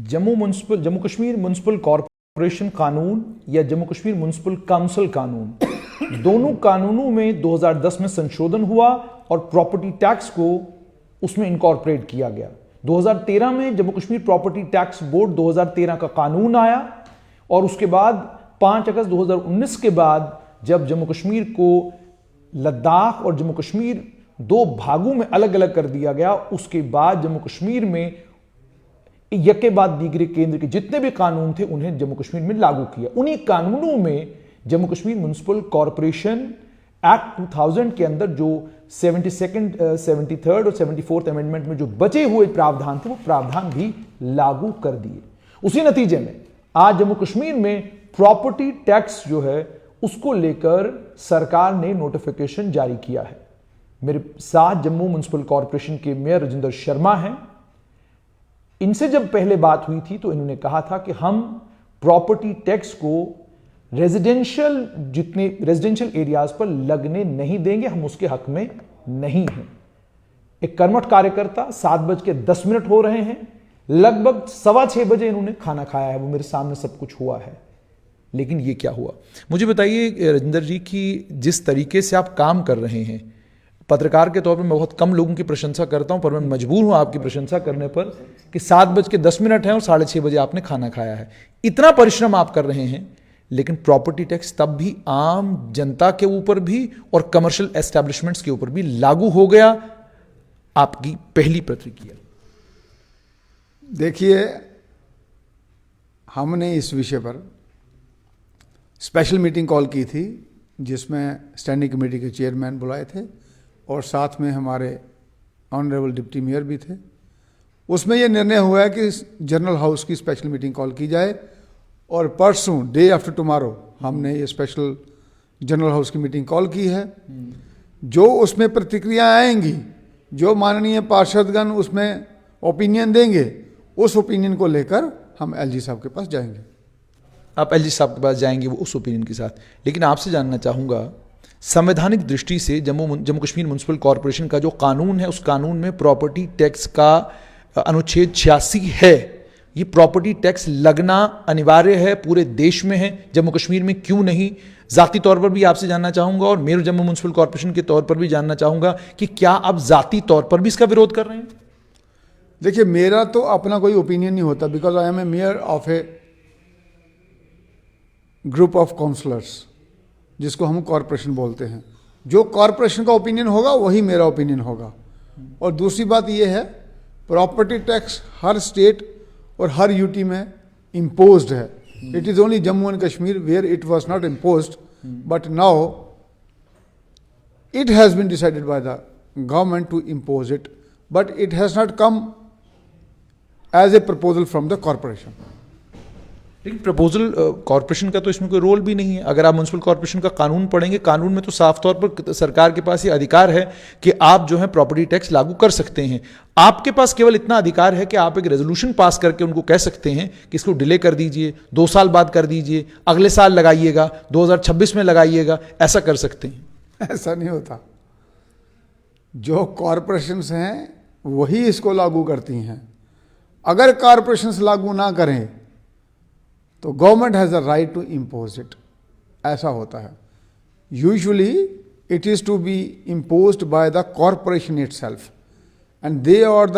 Jammu Kashmir municipal corporation कानून या Jammu Kashmir municipal council कानून, दोनों कानूनों में 2010 में संशोधन हुआ और प्रॉपर्टी टैक्स को उसमें इनकॉर्पोरेट किया गया। 2013 में Jammu Kashmir property tax board 2013 का कानून आया और उसके बाद 5 अगस्त 2019 के बाद जब जम्मू कश्मीर को लद्दाख और जम्मू कश्मीर दो भागों में अलग अलग कर दिया गया, उसके बाद जम्मू कश्मीर में यके बाद दीगरे केंद्र के जितने भी कानून थे उन्हें जम्मू कश्मीर में लागू किया। उन्हीं कानूनों में Jammu Kashmir municipal corporation act 2000 के अंदर जो 72nd, 73rd और 74th अमेंडमेंट में जो बचे हुए प्रावधान थे वो प्रावधान भी लागू कर दिए। उसी नतीजे में आज जम्मू कश्मीर में प्रॉपर्टी टैक्स जो है उसको लेकर सरकार ने नोटिफिकेशन जारी किया है। मेरे साथ जम्मू म्युनिसिपल कॉरपोरेशन के मेयर राजेंद्र शर्मा हैं। इनसे जब पहले बात हुई थी तो इन्होंने कहा था कि हम प्रॉपर्टी टैक्स को रेजिडेंशियल एरियाज पर लगने नहीं देंगे, हम उसके हक में नहीं हैं। एक कर्मठ कार्यकर्ता 7:10 हो रहे हैं, लगभग 6:15 बजे इन्होंने खाना खाया है, वो मेरे सामने सब कुछ हुआ है। लेकिन ये क्या हुआ, मुझे बताइए राजेंद्र जी कि जिस तरीके से आप काम कर रहे हैं, पत्रकार के तौर पर मैं बहुत कम लोगों की प्रशंसा करता हूं, पर मैं मजबूर हूं आपकी प्रशंसा करने पर कि 7:10 है और 6:30 बजे आपने खाना खाया है। इतना परिश्रम आप कर रहे हैं, लेकिन प्रॉपर्टी टैक्स तब भी आम जनता के ऊपर भी और कमर्शियल एस्टैब्लिशमेंट्स के ऊपर भी लागू हो गया। आपकी पहली प्रतिक्रिया? देखिए, हमने इस विषय पर स्पेशल मीटिंग कॉल की थी जिसमें स्टैंडिंग कमेटी के चेयरमैन बुलाए थे और साथ में हमारे ऑनरेबल डिप्टी मेयर भी थे। उसमें यह निर्णय हुआ है कि जनरल हाउस की स्पेशल मीटिंग कॉल की जाए और परसों डे आफ्टर टुमारो हमने ये स्पेशल जनरल हाउस की मीटिंग कॉल की है। जो उसमें प्रतिक्रिया आएंगी, जो माननीय पार्षदगण उसमें ओपिनियन देंगे, उस ओपिनियन को लेकर हम एलजी साहब के पास जाएंगे। आप एलजी साहब के पास जाएंगे वो उस ओपिनियन के साथ। लेकिन आपसे जानना चाहूंगा, संवैधानिक दृष्टि से जम्मू कश्मीर म्युनिसिपल कॉरपोरेशन का जो कानून है, उस कानून में प्रॉपर्टी टैक्स का अनुच्छेद 86 है। ये प्रॉपर्टी टैक्स लगना अनिवार्य है, पूरे देश में है, जम्मू कश्मीर में क्यों नहीं? जाती तौर पर भी आपसे जानना चाहूंगा और मेयर जम्मू म्युनिसिपल कॉरपोरेशन के तौर पर भी जानना चाहूंगा कि क्या आप जाती तौर पर भी इसका विरोध कर रहे हैं? देखिए, मेरा तो अपना कोई ओपिनियन नहीं होता, because I am a mayor of a group of councillors, जिसको हम कॉरपोरेशन बोलते हैं। जो कॉरपोरेशन का ओपिनियन होगा वही मेरा ओपिनियन होगा। और दूसरी बात यह है, प्रॉपर्टी टैक्स हर स्टेट और हर यूटी में इम्पोज्ड है। It is only Jammu and Kashmir where it was not imposed, but now it has been decided by the government to impose it, but it has not come as a proposal from the corporation. लेकिन proposal corporation का तो इसमें कोई role भी नहीं है। अगर आप म्युनिसिपल कॉरपोरेशन का कानून पढ़ेंगे, कानून में तो साफ तौर पर सरकार के पास ये अधिकार है कि आप जो है प्रॉपर्टी टैक्स लागू कर सकते हैं। आपके पास केवल इतना अधिकार है कि आप एक रेजोल्यूशन पास करके उनको कह सकते हैं कि इसको डिले कर दीजिए, 2 साल बाद कर दीजिए, अगले साल लगाइएगा, 2026 में लगाइएगा, ऐसा कर सकते हैं। ऐसा नहीं होता। जो कॉरपोरेशंस हैं वही इसको लागू करती हैं। अगर कॉरपोरेशंस लागू ना करें तो government has a right to impose it, ऐसा होता है। Usually it is to be imposed by the corporation itself and they are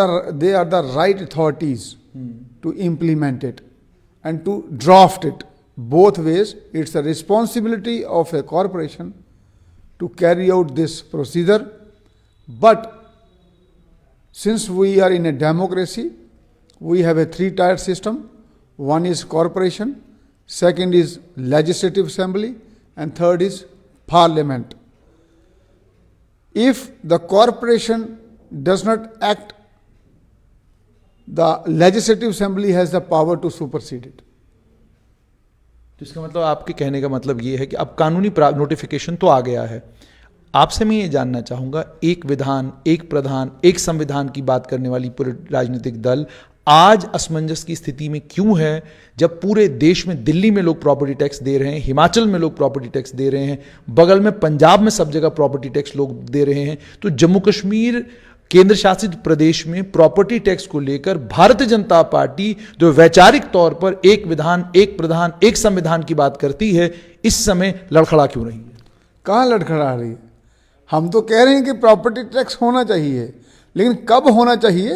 the right authorities to implement it and to draft it. Both ways it's the responsibility of a corporation to carry out this procedure, but since we are in a democracy, we have a 3-tier system. One is corporation, second is legislative assembly, and third is parliament. If the corporation does not act, the legislative assembly has the power to supersede it. तो इसका मतलब, आपके कहने का मतलब ये है कि अब कानूनी नोटिफिकेशन तो आ गया है। आपसे मैं ये जानना चाहूंगा, एक विधान, एक प्रधान, एक संविधान की बात करने वाली पूरे राजनीतिक दल आज असमंजस की स्थिति में क्यों है, जब पूरे देश में, दिल्ली में लोग प्रॉपर्टी टैक्स दे रहे हैं, हिमाचल में लोग प्रॉपर्टी टैक्स दे रहे हैं, बगल में पंजाब में सब जगह प्रॉपर्टी टैक्स लोग दे रहे हैं, तो जम्मू कश्मीर केंद्र शासित प्रदेश में प्रॉपर्टी टैक्स को लेकर भारतीय जनता पार्टी जो वैचारिक तौर पर एक विधान, एक प्रधान, एक संविधान की बात करती है, इस समय लड़खड़ा क्यों रही है? कहाँ लड़खड़ा रही है? हम तो कह रहे हैं कि प्रॉपर्टी टैक्स होना चाहिए, लेकिन कब होना चाहिए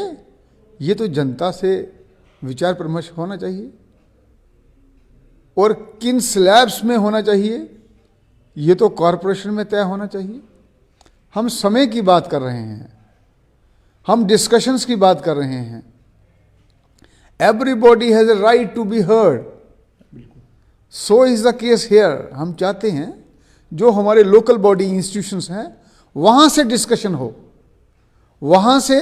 ये तो जनता से विचार विमर्श होना चाहिए, और किन स्लैब्स में होना चाहिए ये तो कॉरपोरेशन में तय होना चाहिए। हम समय की बात कर रहे हैं, हम डिस्कशंस की बात कर रहे हैं। Everybody has a right to be heard, so is the case here. हम चाहते हैं जो हमारे लोकल बॉडी इंस्टीट्यूशंस हैं वहां से डिस्कशन हो, वहां से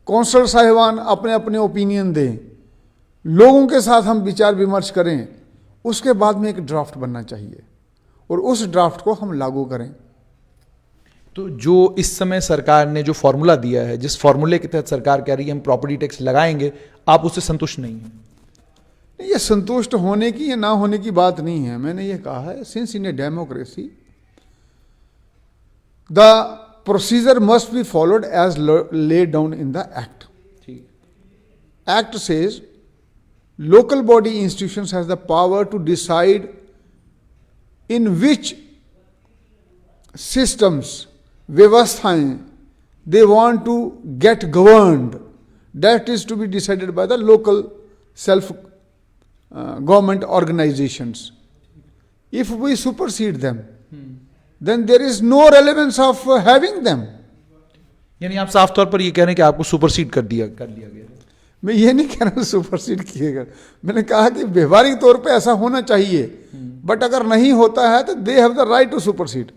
कौंसलर साहिबान अपने अपने ओपिनियन दें, लोगों के साथ हम विचार विमर्श करें, उसके बाद में एक ड्राफ्ट बनना चाहिए और उस ड्राफ्ट को हम लागू करें। तो जो इस समय सरकार ने जो फॉर्मूला दिया है, जिस फॉर्मूले के तहत सरकार कह रही है हम प्रॉपर्टी टैक्स लगाएंगे, आप उससे संतुष्ट नहीं हैं? ये संतुष्ट होने की या ना होने की बात नहीं है। मैंने ये कहा है, since in a democracy the procedure must be followed as laid down in the act. Act says local body institutions has the power to decide in which systems, व्यवस्थाएं they want to get governed. That is to be decided by the local self government organizations. If we supersede them, then there is no relevance of having them. यानी आप साफ तौर पर ये कह रहे हैं कि आपको सुपरसीड कर लिया गया। मैं ये नहीं कह रहा सुपरसीड किएगा, मैंने कहा कि व्यवहारिक तौर पे ऐसा होना चाहिए, बट अगर नहीं होता है तो they have the right to supersede.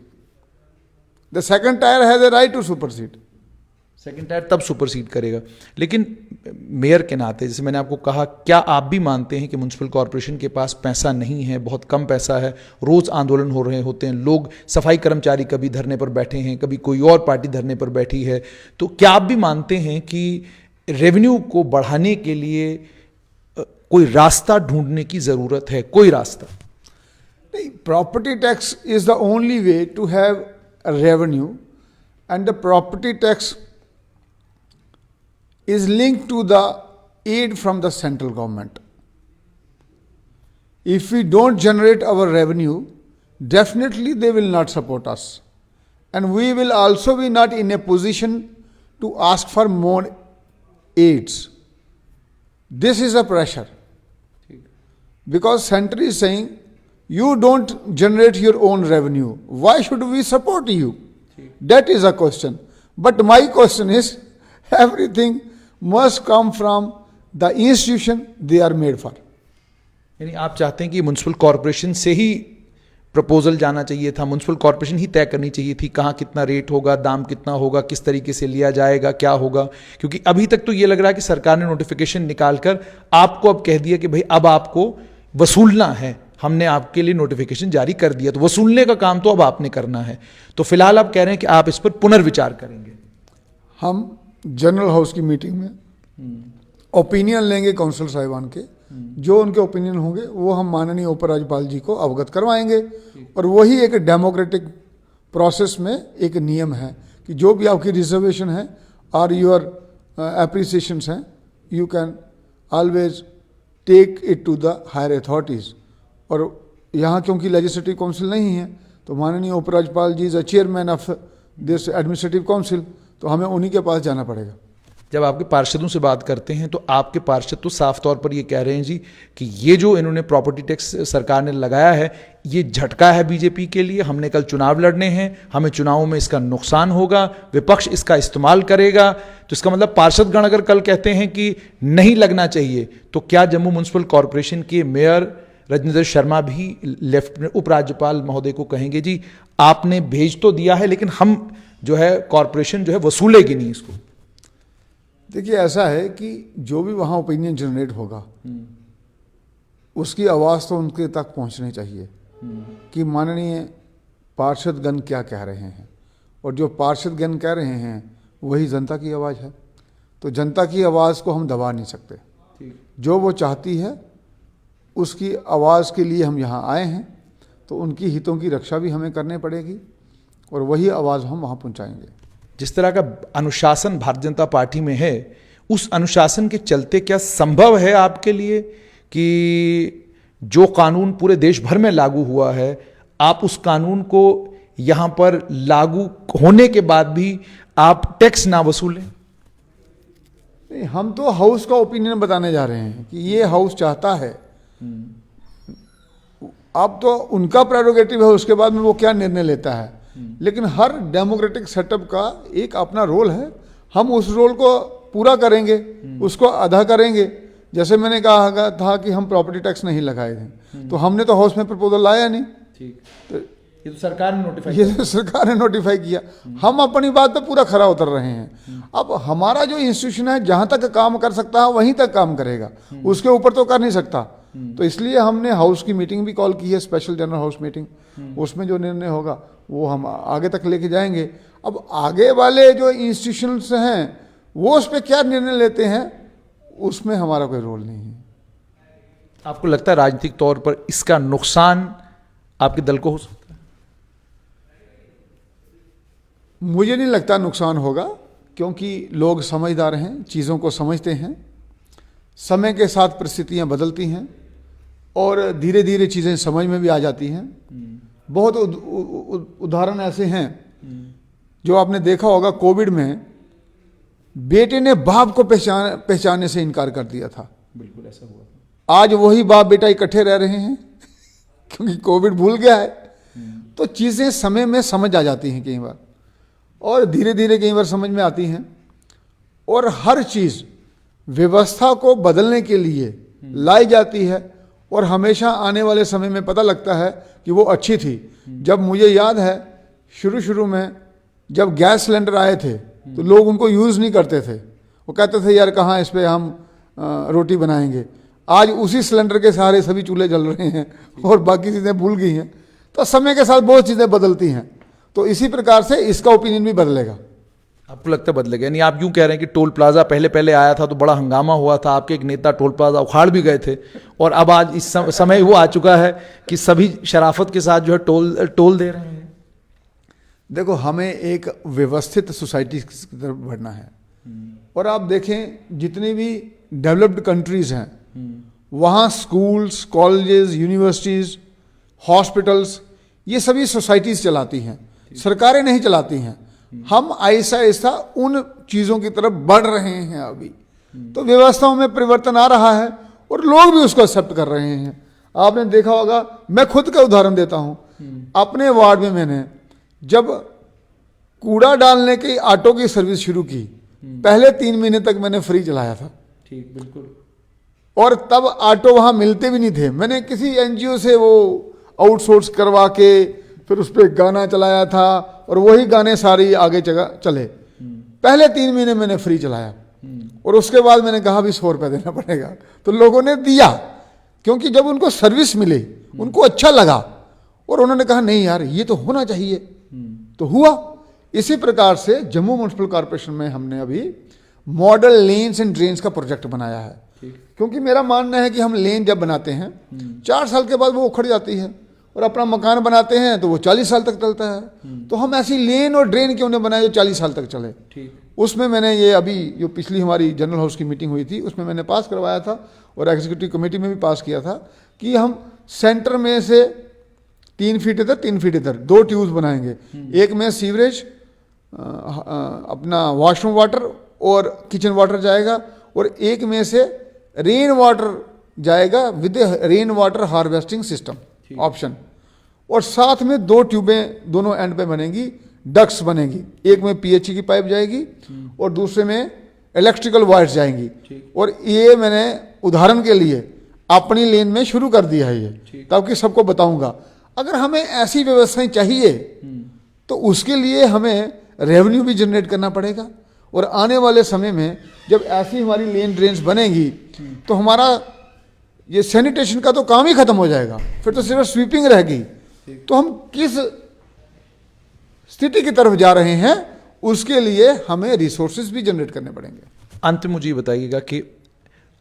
The second tier has the right to supersede. Second tier तब सुपरसीड करेगा। लेकिन मेयर के नाते, जैसे मैंने आपको कहा, क्या आप भी मानते हैं कि म्युनिसिपल कॉर्पोरेशन के पास पैसा नहीं है, बहुत कम पैसा है, रोज आंदोलन हो रहे होते हैं, लोग सफाई कर्मचारी कभी धरने पर बैठे हैं, कभी कोई और पार्टी धरने पर बैठी है, तो क्या आप भी मानते हैं कि रेवेन्यू को बढ़ाने के लिए कोई रास्ता ढूंढने की जरूरत है? कोई रास्ता नहीं, property tax is the only way to have revenue, and the property tax is linked to the aid from the central government. If we don't generate our revenue, definitely they will not support us, and we will also be not in a position to ask for more aids. This is a pressure, because center is saying you don't generate your own revenue, why should we support you? That is a question. But my question is, everything must come from the institution they are made for. यानी आप चाहते हैं कि municipal corporation से ही proposal जाना चाहिए था, municipal corporation ही तय करनी चाहिए थी कहाँ कितना रेट होगा, दाम कितना होगा, किस तरीके से लिया जाएगा, क्या होगा? क्योंकि अभी तक तो ये लग रहा है कि सरकार ने नोटिफिकेशन निकालकर आपको अब कह दिया कि भाई अब आपको वसूलना है, हमने आपके लिए नोटिफिकेशन जारी कर दिया, तो वसूलने का काम तो अब आपने करना है। तो फिलहाल आप कह रहे हैं कि आप इस पर पुनर्विचार करेंगे। हम जनरल हाउस की मीटिंग में ओपिनियन लेंगे काउंसिल साहिबान के, जो उनके ओपिनियन होंगे वो हम माननीय उपराज्यपाल जी को अवगत करवाएंगे, और वही एक डेमोक्रेटिक प्रोसेस में एक नियम है कि जो भी आपकी रिजर्वेशन है और योर एप्रिसिएशंस हैं, you can always take it to the higher authorities. और यहाँ क्योंकि लेजिस्लेटिव काउंसिल नहीं है, तो माननीय उपराज्यपाल ji is a chairman of this administrative council, तो हमें उन्हीं के पास जाना पड़ेगा। जब आपके पार्षदों से बात करते हैं तो आपके पार्षद तो साफ तौर पर ये कह रहे हैं जी कि ये जो इन्होंने प्रॉपर्टी टैक्स सरकार ने लगाया है ये झटका है बीजेपी के लिए, हमने कल चुनाव लड़ने हैं, हमें चुनावों में इसका नुकसान होगा, विपक्ष इसका इस्तेमाल करेगा। तो इसका मतलब पार्षदगण अगर कल कहते हैं कि नहीं लगना चाहिए, तो क्या जम्मू म्युनिसिपल कॉर्पोरेशन के मेयर रजनींद्र शर्मा भी लेफ्टिनेंट उपराज्यपाल महोदय को कहेंगे जी आपने भेज तो दिया है लेकिन हम जो है कॉर्पोरेशन जो है वसूलेगी नहीं इसको? देखिए, ऐसा है कि जो भी वहाँ ओपिनियन जनरेट होगा उसकी आवाज़ तो उनके तक पहुँचनी चाहिए कि माननीय पार्षदगण क्या कह रहे हैं, और जो पार्षदगण कह रहे हैं वही जनता की आवाज़ है। तो जनता की आवाज़ को हम दबा नहीं सकते, जो वो चाहती है उसकी आवाज़ के लिए हम यहाँ आए हैं, तो उनकी हितों की रक्षा भी हमें करनी पड़ेगी और वही आवाज़ हम वहाँ पहुँचाएंगे। जिस तरह का अनुशासन भारतीय जनता पार्टी में है, उस अनुशासन के चलते क्या संभव है आपके लिए कि जो कानून पूरे देश भर में लागू हुआ है, आप उस कानून को यहां पर लागू होने के बाद भी आप टैक्स ना वसूलें? नहीं, हम तो हाउस का ओपिनियन बताने जा रहे हैं कि ये हाउस चाहता है। अब तो उनका प्रेरोगेटिव है, उसके बाद में वो क्या निर्णय लेता है। लेकिन हर डेमोक्रेटिक सेटअप का एक अपना रोल है, हम उस रोल को पूरा करेंगे, उसको अदा करेंगे। जैसे मैंने कहा था कि हम प्रॉपर्टी टैक्स नहीं लगाए थे, तो हमने तो हाउस में प्रपोजल लाया नहीं। ठीक, तो ये तो सरकार ने नोटिफाई ये तो सरकार ने नोटिफाई किया, हम अपनी बात पे पूरा खरा उतर रहे हैं। अब हमारा जो इंस्टीट्यूशन है जहां तक काम कर सकता है वहीं तक काम करेगा, उसके ऊपर तो कर नहीं सकता। तो इसलिए हमने हाउस की मीटिंग भी कॉल की है, स्पेशल जनरल हाउस मीटिंग। उसमें जो निर्णय होगा वो हम आगे तक लेके जाएंगे। अब आगे वाले जो इंस्टीट्यूशंस हैं वो उस पर क्या निर्णय लेते हैं, उसमें हमारा कोई रोल नहीं है। आपको लगता है राजनीतिक तौर पर इसका नुकसान आपके दल को हो सकता है? मुझे नहीं लगता नुकसान होगा, क्योंकि लोग समझदार हैं, चीज़ों को समझते हैं। समय के साथ परिस्थितियां बदलती हैं और धीरे धीरे चीज़ें समझ में भी आ जाती हैं। बहुत उदाहरण ऐसे हैं जो आपने देखा होगा, कोविड में बेटे ने बाप को पहचानने से इनकार कर दिया था। बिल्कुल ऐसा हुआ था। आज वही बाप बेटा इकट्ठे रह रहे हैं क्योंकि कोविड भूल गया है। तो चीज़ें समय में समझ आ जाती हैं कई बार, और धीरे धीरे कई बार समझ में आती हैं। और हर चीज़ व्यवस्था को बदलने के लिए लाई जाती है, और हमेशा आने वाले समय में पता लगता है कि वो अच्छी थी। जब मुझे याद है शुरू में जब गैस सिलेंडर आए थे तो लोग उनको यूज़ नहीं करते थे, वो कहते थे यार कहाँ इस पे हम रोटी बनाएंगे। आज उसी सिलेंडर के सहारे सभी चूल्हे जल रहे हैं और बाकी चीज़ें भूल गई हैं। तो समय के साथ बहुत चीज़ें बदलती हैं, तो इसी प्रकार से इसका ओपिनियन भी बदलेगा। आपको लगता है बदलेगा? यानी आप यूं कह रहे हैं कि टोल प्लाजा पहले आया था तो बड़ा हंगामा हुआ था, आपके एक नेता टोल प्लाजा उखाड़ भी गए थे, और अब आज इस समय वो आ चुका है कि सभी शराफत के साथ जो है टोल दे रहे हैं। देखो, हमें एक व्यवस्थित सोसाइटी की तरफ बढ़ना है। और आप देखें जितनी भी डेवलप्ड कंट्रीज हैं वहाँ स्कूल्स, कॉलेजेस, यूनिवर्सिटीज़, हॉस्पिटल्स, ये सभी सोसाइटीज़ चलाती हैं, सरकारें नहीं चलाती हैं। हम आहिस्ता आहिस्ता उन चीज़ों की तरफ बढ़ रहे हैं अभी। तो व्यवस्थाओं में परिवर्तन आ रहा है और लोग भी उसको एक्सेप्ट कर रहे हैं। आपने देखा होगा, मैं खुद का उदाहरण देता हूँ। अपने वार्ड में मैंने जब कूड़ा डालने की ऑटो की सर्विस शुरू की, पहले 3 महीने तक मैंने फ्री चलाया था। ठीक, बिल्कुल। और तब ऑटो वहाँ मिलते भी नहीं थे। मैंने किसी एनजीओ से वो आउटसोर्स करवा के फिर उस पर गाना चलाया था, और वही गाने सारी आगे चले। पहले 3 महीने मैंने फ्री चलाया, और उसके बाद मैंने कहा भी 100 रुपये देना पड़ेगा। तो लोगों ने दिया, क्योंकि जब उनको सर्विस मिली उनको अच्छा लगा, और उन्होंने कहा नहीं यार ये तो होना चाहिए, तो हुआ। इसी प्रकार से जम्मू म्युनिसिपल कॉर्पोरेशन में हमने अभी मॉडल लेन्स एंड ड्रेन्स का प्रोजेक्ट बनाया है। क्योंकि मेरा मानना है कि हम लेन जब बनाते हैं 4 साल के बाद वो उखड़ जाती है, और अपना मकान बनाते हैं तो वो 40 साल तक चलता है। तो हम ऐसी लेन और ड्रेन क्यों नहीं बनाए जो 40 साल तक चले। उसमें मैंने ये अभी जो पिछली हमारी जनरल हाउस की मीटिंग हुई थी उसमें मैंने पास करवाया था, और एग्जीक्यूटिव कमेटी में भी पास किया था, कि हम सेंटर में से 3 फीट इधर 3 फीट इधर 2 ट्यूब्स बनाएंगे। एक में सीवरेज, अपना वॉशरूम वाटर और किचन वाटर जाएगा, और एक में से रेन वाटर जाएगा with rain water harvesting system option. और साथ में 2 ट्यूबें दोनों एंड पे बनेंगी, डक्ट्स बनेगी। एक में पीएचई की पाइप जाएगी और दूसरे में इलेक्ट्रिकल वायर्स जाएंगी। और ये मैंने उदाहरण के लिए अपनी लेन में शुरू कर दिया है ये, ताकि सबको बताऊंगा। अगर हमें ऐसी व्यवस्थाएं चाहिए तो उसके लिए हमें रेवेन्यू भी जनरेट करना पड़ेगा, और आने वाले समय में जब ऐसी हमारी लेन ड्रेन्स बनेगी तो हमारा ये सैनिटेशन का तो काम ही खत्म हो जाएगा, फिर तो सिर्फ स्वीपिंग रहेगी। तो हम किस स्थिति की तरफ जा रहे हैं उसके लिए हमें रिसोर्सेज भी जनरेट करने पड़ेंगे। अंत में मुझे ये बताइएगा कि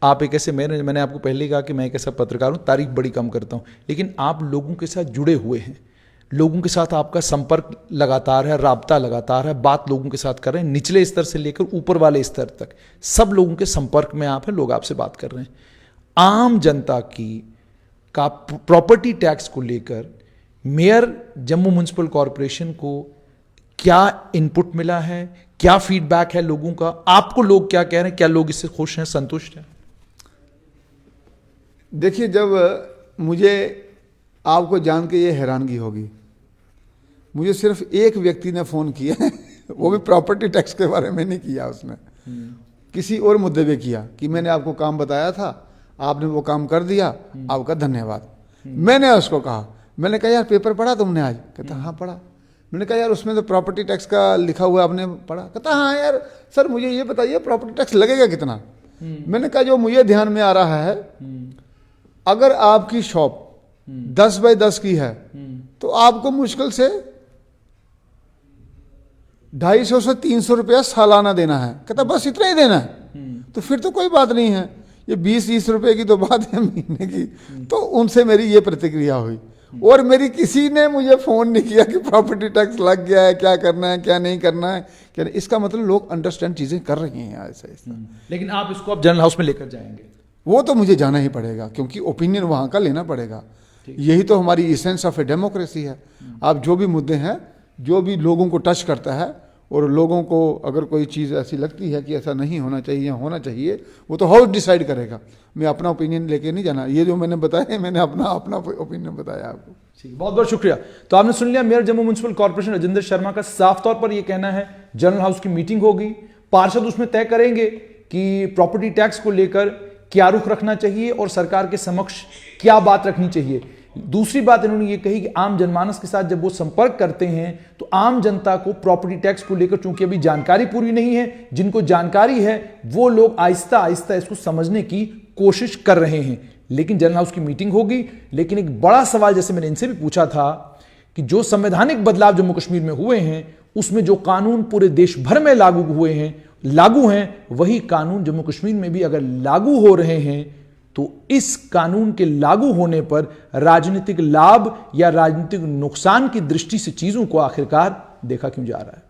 आप एक ऐसे, मैंने आपको पहले ही कहा कि मैं एक ऐसा पत्रकार हूँ, तारीफ बड़ी कम करता हूँ, लेकिन आप लोगों के साथ जुड़े हुए हैं। लोगों के साथ आपका संपर्क लगातार है, राब्ता लगातार है, बात लोगों के साथ कर रहे हैं, निचले स्तर से लेकर ऊपर वाले स्तर तक सब लोगों के संपर्क में आप हैं, लोग आपसे बात कर रहे हैं। आम जनता की का प्रॉपर्टी टैक्स को लेकर मेयर जम्मू म्युनिसिपल कॉरपोरेशन को क्या इनपुट मिला है, क्या फीडबैक है लोगों का, आपको लोग क्या कह रहे हैं, क्या लोग इससे खुश हैं, संतुष्ट हैं? देखिए, जब मुझे आपको जान के ये हैरानगी होगी, मुझे सिर्फ एक व्यक्ति ने फ़ोन किया है वो भी प्रॉपर्टी टैक्स के बारे में नहीं किया, उसने किसी और मुद्दे पे किया कि मैंने आपको काम बताया था, आपने वो काम कर दिया, आपका धन्यवाद। मैंने उसको कहा, मैंने कहा यार पेपर पढ़ा तुमने आज? कहता हाँ पढ़ा। मैंने कहा यार उसमें तो प्रॉपर्टी टैक्स का लिखा हुआ आपने पढ़ा? कहता हाँ यार सर मुझे ये बताइए प्रॉपर्टी टैक्स लगेगा कितना? मैंने कहा जो मुझे ध्यान में आ रहा है, अगर आपकी शॉप 10 बाय 10 की है तो आपको मुश्किल से 250 से 300 रुपया सालाना देना है। कहता बस इतना ही देना है? तो फिर तो कोई बात नहीं है, ये 20-30 रुपए की तो बात है महीने की। तो उनसे मेरी ये प्रतिक्रिया हुई, और मेरी किसी ने मुझे फोन नहीं किया कि प्रॉपर्टी टैक्स लग गया है, क्या करना है क्या नहीं करना है, क्या नहीं। इसका मतलब लोग अंडरस्टैंड चीजें कर रही हैं ऐसा ऐसा। लेकिन आप इसको अब जनरल हाउस में लेकर जाएंगे? वो तो मुझे जाना ही पड़ेगा, क्योंकि ओपिनियन वहां का लेना पड़ेगा। यही तो हमारी इसेंस ऑफ ए डेमोक्रेसी है। आप जो भी मुद्दे हैं, जो भी लोगों को टच करता है, और लोगों को अगर कोई चीज़ ऐसी लगती है कि ऐसा नहीं होना चाहिए या होना चाहिए, वो तो हाउस डिसाइड करेगा। मैं अपना ओपिनियन लेके नहीं जाना। ये जो मैंने बताया, मैंने अपना ओपिनियन बताया आपको। ठीक, बहुत बहुत शुक्रिया। तो आपने सुन लिया mayor Jammu municipal corporation Rajendra Sharma का साफ तौर पर यह कहना है जनरल हाउस की मीटिंग होगी, पार्षद उसमें तय करेंगे कि प्रॉपर्टी टैक्स को लेकर क्या रुख रखना चाहिए और सरकार के समक्ष क्या बात रखनी चाहिए। दूसरी बात इन्होंने ये कही कि आम जनमानस के साथ जब वो संपर्क करते हैं तो आम जनता को प्रॉपर्टी टैक्स को लेकर चूंकि अभी जानकारी पूरी नहीं है, जिनको जानकारी है वो लोग आहिस्ता आहिस्ता इसको समझने की कोशिश कर रहे हैं। लेकिन जनरल हाउस की मीटिंग होगी। लेकिन एक बड़ा सवाल, जैसे मैंने इनसे भी पूछा था, कि जो संवैधानिक बदलाव जम्मू कश्मीर में हुए हैं उसमें जो कानून पूरे देश भर में लागू हैं, वही कानून जम्मू कश्मीर में भी अगर लागू हो रहे हैं तो इस कानून के लागू होने पर राजनीतिक लाभ या राजनीतिक नुकसान की दृष्टि से चीजों को आखिरकार देखा क्यों जा रहा है।